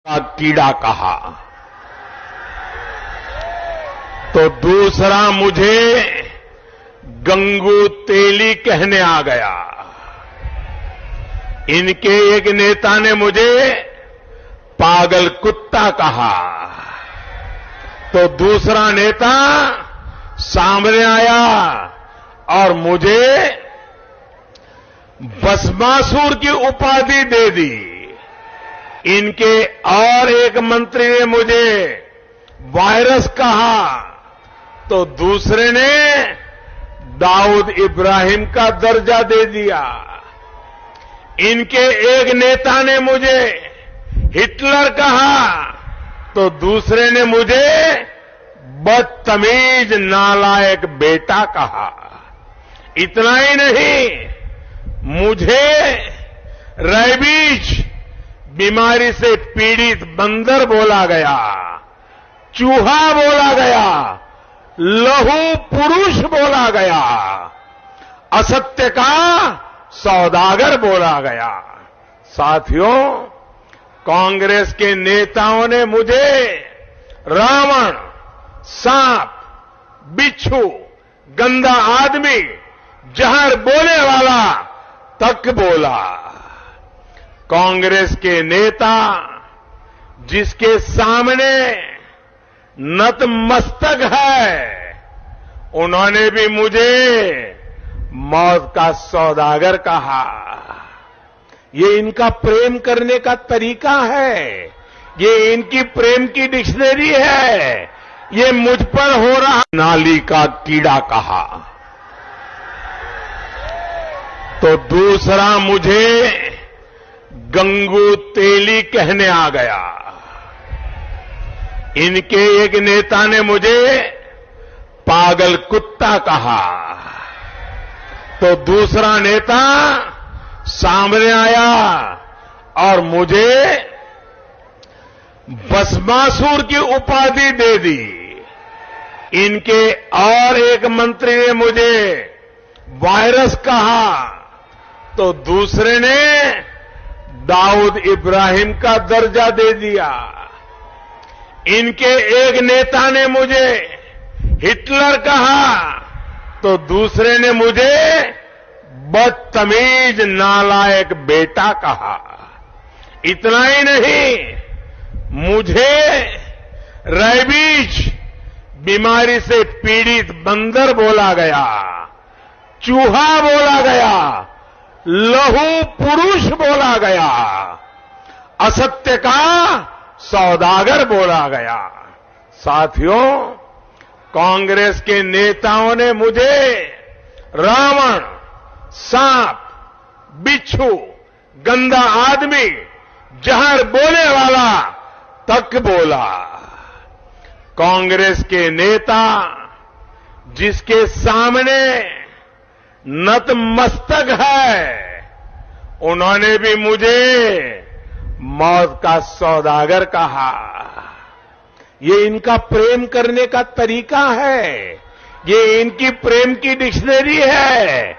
का कीड़ा कहा तो दूसरा मुझे गंगू तेली कहने आ गया। इनके एक नेता ने मुझे पागल कुत्ता कहा तो दूसरा नेता सामने आया और मुझे भस्मासुर की उपाधि दे दी। इनके और एक मंत्री ने मुझे वायरस कहा तो दूसरे ने दाऊद इब्राहिम का दर्जा दे दिया। इनके एक नेता ने मुझे हिटलर कहा तो दूसरे ने मुझे बदतमीज नालायक बेटा कहा। इतना ही नहीं, मुझे रेबीज बीमारी से पीड़ित बंदर बोला गया, चूहा बोला गया, लहू पुरुष बोला गया, असत्य का सौदागर बोला गया। साथियों, कांग्रेस के नेताओं ने मुझे रावण, सांप, बिच्छू, गंदा आदमी, जहर बोले वाला तक बोला। कांग्रेस के नेता जिसके सामने नतमस्तक है, उन्होंने भी मुझे मौत का सौदागर कहा। ये इनका प्रेम करने का तरीका है, ये इनकी प्रेम की डिक्शनरी है। ये मुझ पर हो रहा नाली का कीड़ा कहा तो दूसरा मुझे गंगू तेली कहने आ गया। इनके एक नेता ने मुझे पागल कुत्ता कहा तो दूसरा नेता सामने आया और मुझे भस्मासुर की उपाधि दे दी। इनके और एक मंत्री ने मुझे वायरस कहा तो दूसरे ने दाऊद इब्राहिम का दर्जा दे दिया। इनके एक नेता ने मुझे हिटलर कहा तो दूसरे ने मुझे बदतमीज नालायक बेटा कहा। इतना ही नहीं, मुझे रेबीज बीमारी से पीड़ित बंदर बोला गया, चूहा बोला गया, लहू पुरुष बोला गया, असत्य का सौदागर बोला गया। साथियों, कांग्रेस के नेताओं ने मुझे रावण, सांप, बिच्छू, गंदा आदमी, जहर बोले वाला तक बोला। कांग्रेस के नेता जिसके सामने नतमस्तक है, उन्होंने भी मुझे मौत का सौदागर कहा। ये इनका प्रेम करने का तरीका है, ये इनकी प्रेम की डिक्शनरी है।